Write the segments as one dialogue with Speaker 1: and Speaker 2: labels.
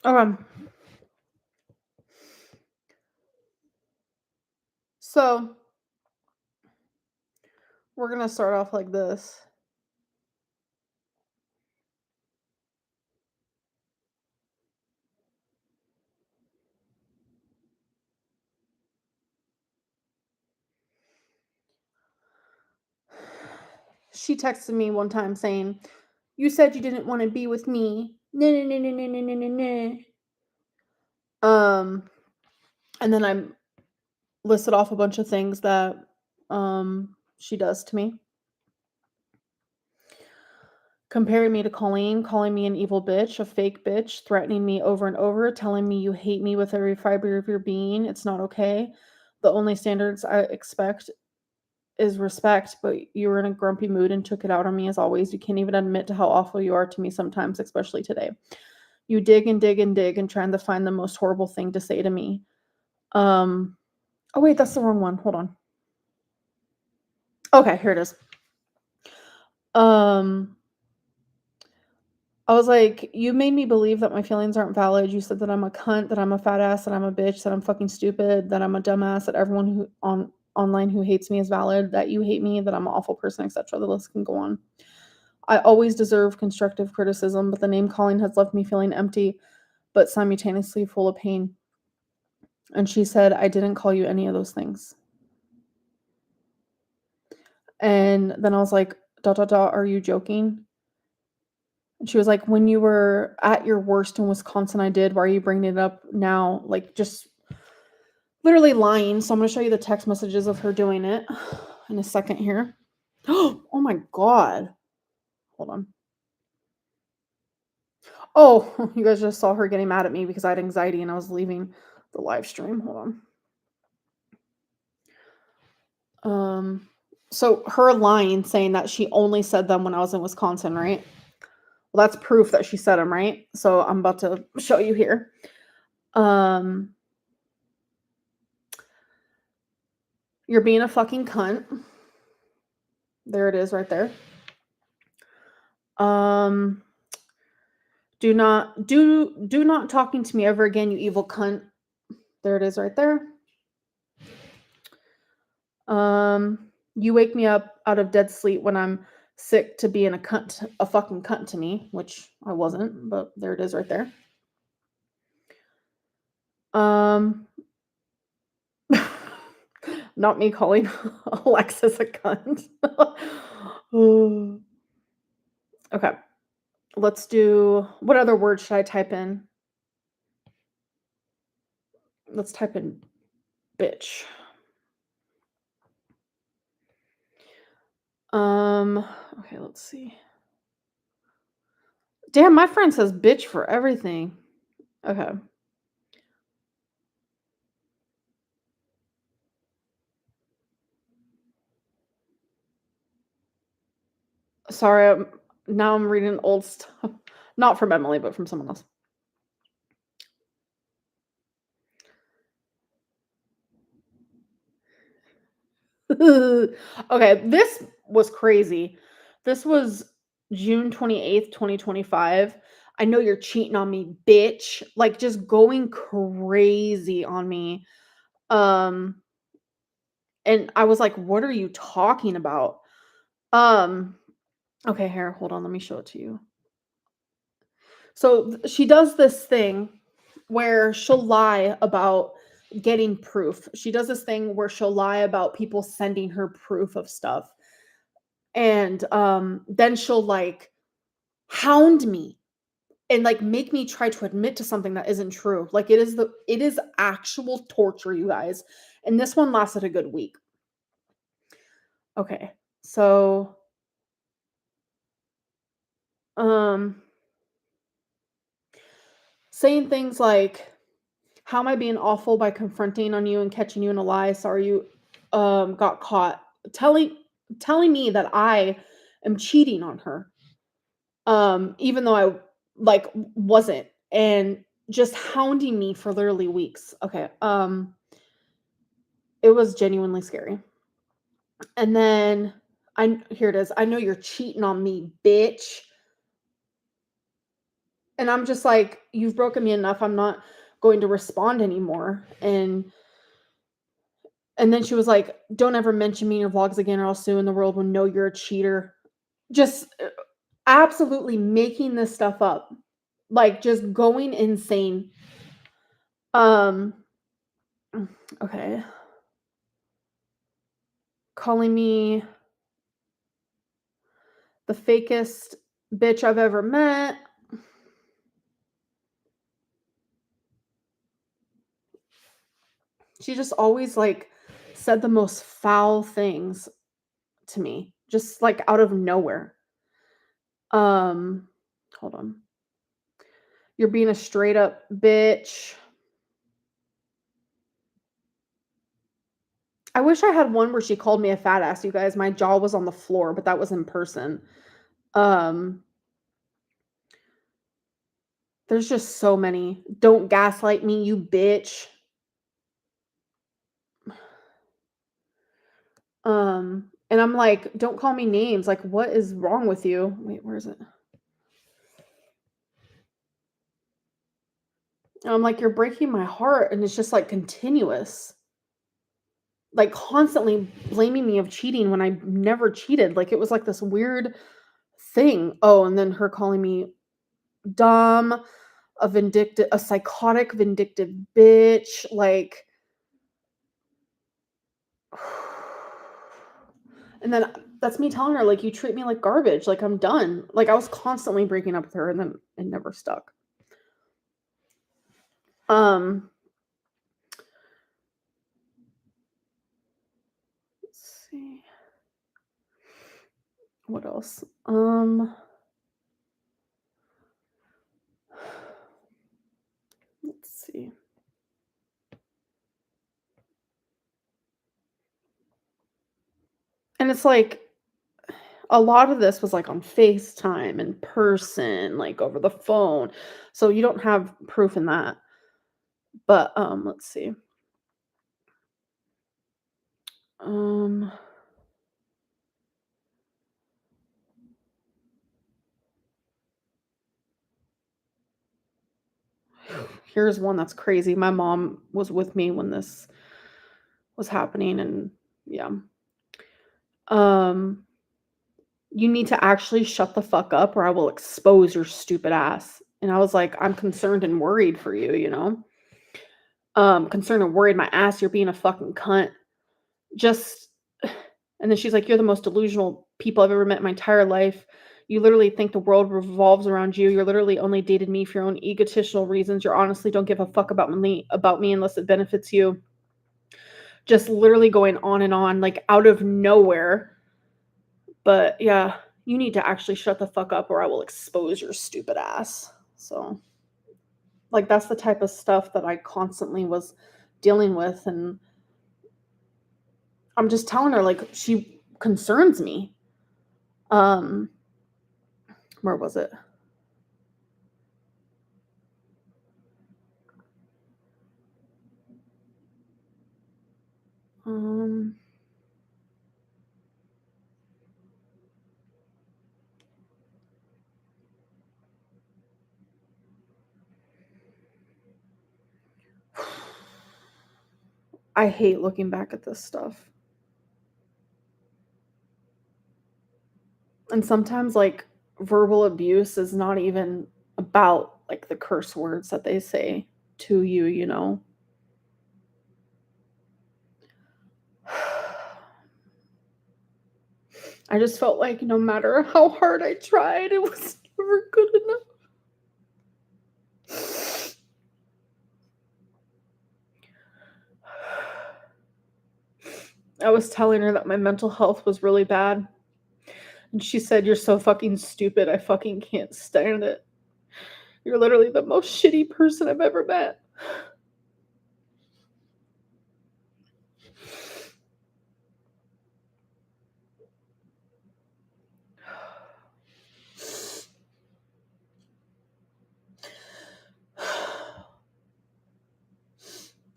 Speaker 1: Okay. So we're gonna start off like this. She texted me one time saying, "You said you didn't want to be with me." No, no, no, no, no, no, no, no, no. And then I listed off a bunch of things that she does to me. Comparing me to Colleen, calling me an evil bitch, a fake bitch, threatening me over and over, telling me you hate me with every fiber of your being. It's not okay. The only standards I expect is respect, but you were in a grumpy mood and took it out on me as always. You can't even admit to how awful you are to me sometimes, especially today. You dig and dig and dig and trying to find the most horrible thing to say to me. Oh wait, that's the wrong one. Hold on. Okay, here it is. Um I was like, "You made me believe that my feelings aren't valid. You said that I'm a cunt, that I'm a fat ass, that I'm a bitch, that I'm fucking stupid, that I'm a dumbass, that everyone who online who hates me is valid, that you hate me, that I'm an awful person, etc." The list can go on. I always deserve constructive criticism, but the name calling has left me feeling empty, but simultaneously full of pain. And she said, "I didn't call you any of those things." And then I was like, dot dot dot, "Are you joking?" And she was like, "When you were at your worst in Wisconsin, I did. Why are you bringing it up now?" Like, just literally lying. So I'm gonna show you the text messages of her doing it in a second here. Oh my god. Hold on. Oh, you guys just saw her getting mad at me because I had anxiety and I was leaving the live stream. Hold on. So her lying saying that she only said them when I was in Wisconsin, right? Well, that's proof that she said them, right? So I'm about to show you here. Um, you're being a fucking cunt. There it is right there. Um, do not talking to me ever again, you evil cunt. There it is right there. You wake me up out of dead sleep when I'm sick to being a fucking cunt to me, which I wasn't, but there it is right there. Um, not me calling Alexis a cunt. Okay, let's do. What other word should I type in? Let's type in bitch. Okay, let's see. Damn, my friend says bitch for everything. Okay. Sorry, now I'm reading old stuff. Not from Emily, but from someone else. Okay, this was crazy. This was June 28th, 2025. I know you're cheating on me, bitch. Like just going crazy on me. Um and I was like, "What are you talking about?" Um okay, here, hold on, let me show it to you. So she does this thing where she'll lie about getting proof. She does this thing where she'll lie about people sending her proof of stuff. And then she'll like hound me and like make me try to admit to something that isn't true. Like it is actual torture, you guys. And this one lasted a good week. Okay. So um saying things like, "How am I being awful by confronting on you and catching you in a lie? Sorry you got caught." Telling me that I am cheating on her. Even though I like wasn't, and just hounding me for literally weeks. Okay. It was genuinely scary. And then here it is. "I know you're cheating on me, bitch." And I'm just like, "You've broken me enough, I'm not going to respond anymore." And then she was like, "Don't ever mention me in your vlogs again, or else soon the world will know you're a cheater." Just, absolutely making this stuff up, like, just going insane. Um, okay. Calling me the fakest bitch I've ever met. She just always, like, said the most foul things to me, just, like, out of nowhere. Um, Hold on. "You're being a straight up bitch." I wish I had one where she called me a fat ass, you guys. My jaw was on the floor, but that was in person. Um, there's just so many. "Don't gaslight me, you bitch." And I'm like, "Don't call me names. Like, what is wrong with you?" Wait, where is it? And I'm like, "You're breaking my heart," and it's just, like, continuous. Like, constantly blaming me of cheating when I never cheated. Like, it was, like, this weird thing. Oh, and then her calling me dumb, a psychotic, vindictive bitch, like and then that's me telling her, like, "You treat me like garbage, like, I'm done." Like, I was constantly breaking up with her, and then it never stuck. Um, let's see. What else? Let's see. And it's like a lot of this was, like, on FaceTime, in person, like, over the phone, so you don't have proof in that. But, let's see. Um, Here's one that's crazy. My mom was with me when this was happening, and yeah. Um, "You need to actually shut the fuck up or I will expose your stupid ass." And I was like, "I'm concerned and worried for you, you know? Concerned and worried my ass, you're being a fucking cunt." Just and then she's like, "You're the most delusional people I've ever met in my entire life. You literally think the world revolves around you. You're literally only dated me for your own egotistical reasons. You honestly don't give a fuck about me unless it benefits you." Just literally going on and on, like, out of nowhere. But yeah, "You need to actually shut the fuck up or I will expose your stupid ass." So, like, that's the type of stuff that I constantly was dealing with, and I'm just telling her, like, she concerns me. Um, where was it? Um, I hate looking back at this stuff. And sometimes, like, verbal abuse is not even about, like, the curse words that they say to you, you know? I just felt like no matter how hard I tried, it was never good enough. I was telling her that my mental health was really bad, and she said, "You're so fucking stupid, I fucking can't stand it. You're literally the most shitty person I've ever met."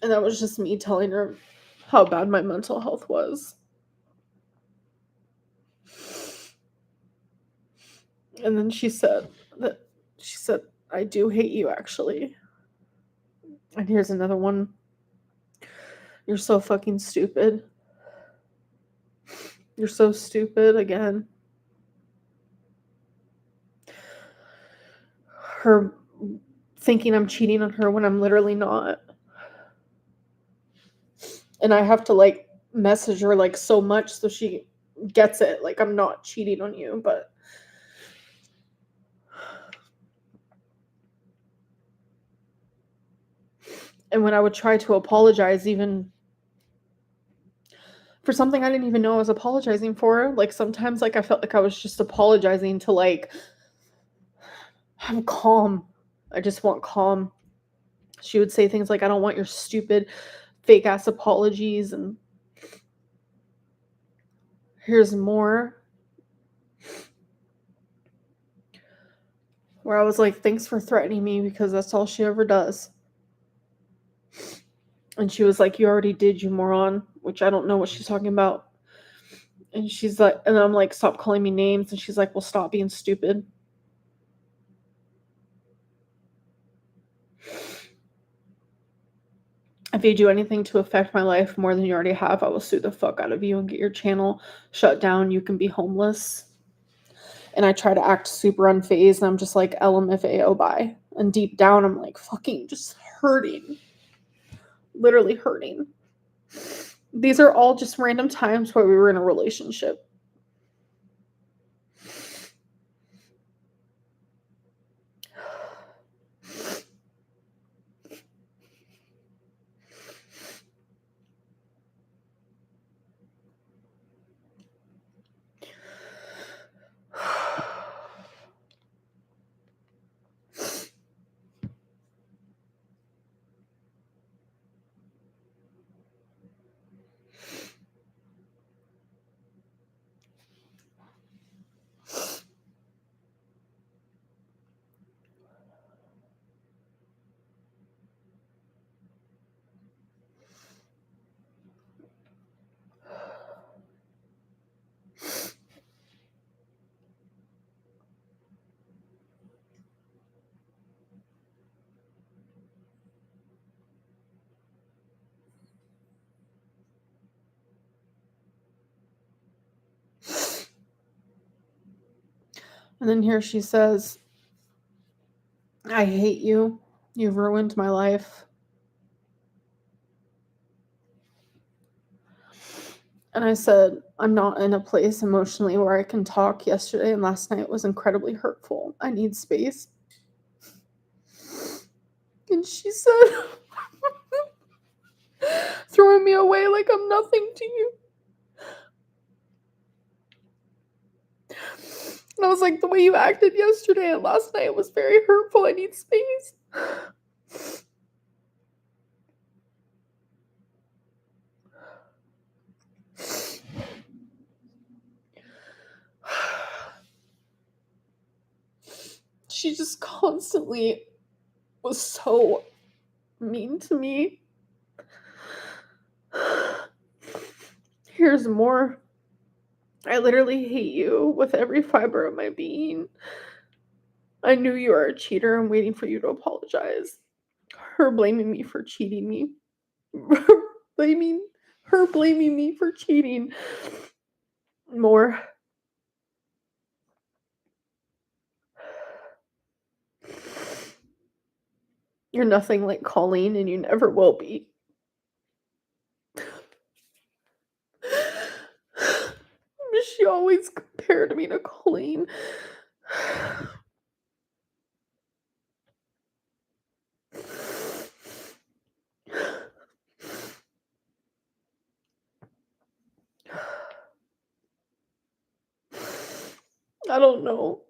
Speaker 1: And that was just me telling her how bad my mental health was. And then she said, I do hate you, actually. And here's another one. You're so fucking stupid. You're so stupid again. Her thinking I'm cheating on her when I'm literally not. And I have to like message her like so much so she gets it. Like I'm not cheating on you, but and when I would try to apologize even for something I didn't even know I was apologizing for, like sometimes like I felt like I was just apologizing to like I'm calm. I just want calm. She would say things like I don't want your stupid fake ass apologies, and here's more where I was like, thanks for threatening me because that's all she ever does. And she was like, you already did, you moron, which I don't know what she's talking about. And she's like, and I'm like, stop calling me names. And she's like, well, stop being stupid. If you do anything to affect my life more than you already have, I will sue the fuck out of you and get your channel shut down. You can be homeless. And I try to act super unfazed. And I'm just like, LMFAO, bye. And deep down, I'm like, fucking just hurting. Literally hurting. These are all just random times where we were in a relationship. And then here she says, I hate you. You've ruined my life. And I said, I'm not in a place emotionally where I can talk. Yesterday and last night was incredibly hurtful. I need space. And she said, throwing me away like I'm nothing to you. And I was like, the way you acted yesterday and last night was very hurtful. I need space. She just constantly was so mean to me. Here's more. I literally hate you with every fiber of my being. I knew you were a cheater. I'm waiting for you to apologize. Her blaming me for cheating me. blaming blaming me for cheating. More. You're nothing like Colleen and you never will be. She always compared me to Colleen. I don't know.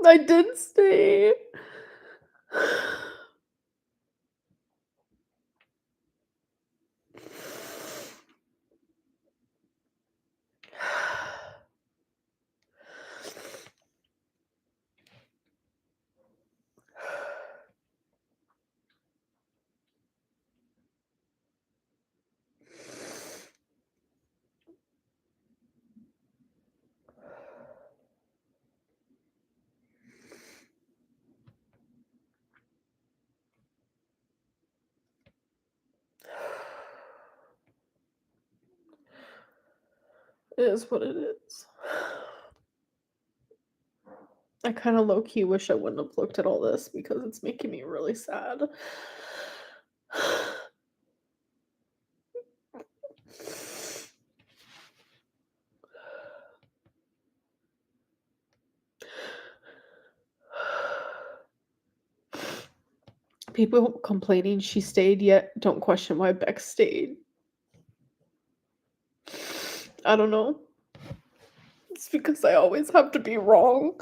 Speaker 1: I did stay. It is what it is. I kind of low key wish I wouldn't have looked at all this because it's making me really sad. People complaining she stayed, yet don't question why Beck stayed. I don't know. It's because I always have to be wrong.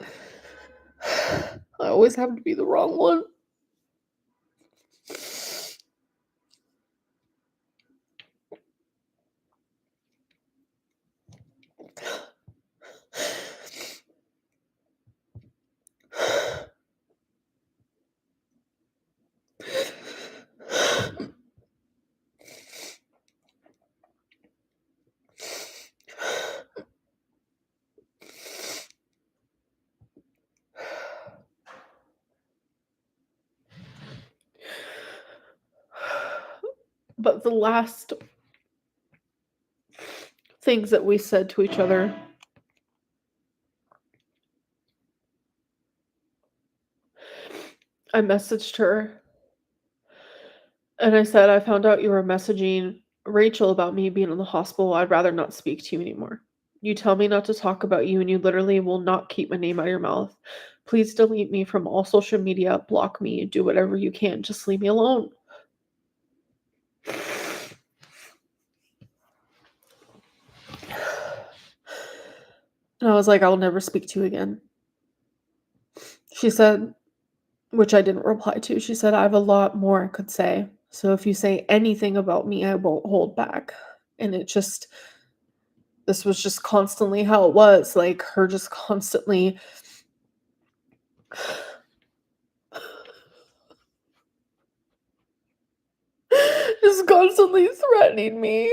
Speaker 1: I always have to be the wrong one. But the last things that we said to each other, I messaged her and I said, I found out you were messaging Rachel about me being in the hospital. I'd rather not speak to you anymore. You tell me not to talk about you, and you literally will not keep my name out of your mouth. Please delete me from all social media, block me, do whatever you can. Just leave me alone. And I was like, I'll never speak to you again. She said, which I didn't reply to, she said, I have a lot more I could say. So if you say anything about me, I won't hold back. And this was just constantly how it was. Like her just constantly just constantly threatening me.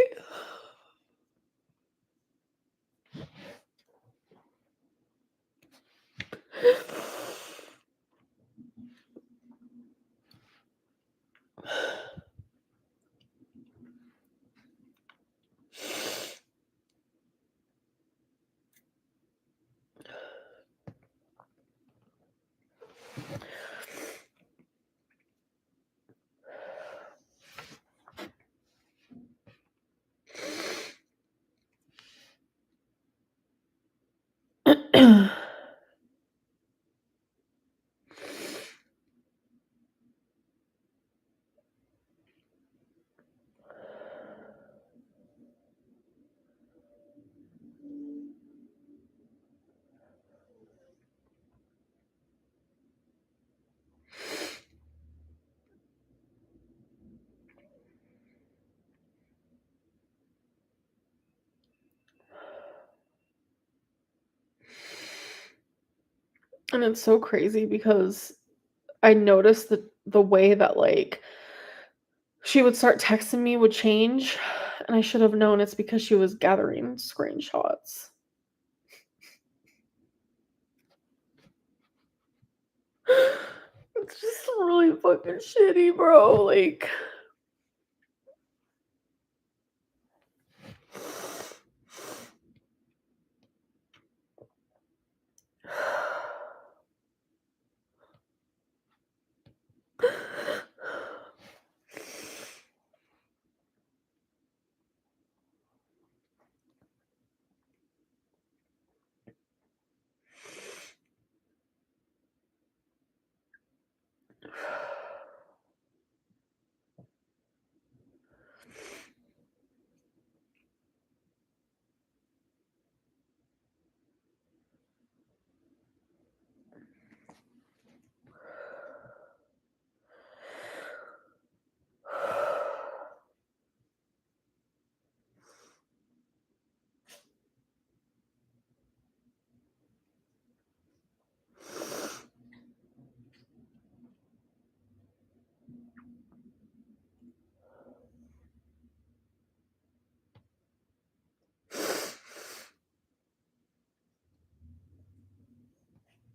Speaker 1: And it's so crazy because I noticed that the way that like she would start texting me would change, and I should have known it's because she was gathering screenshots. It's just really fucking shitty, bro. Like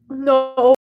Speaker 1: no,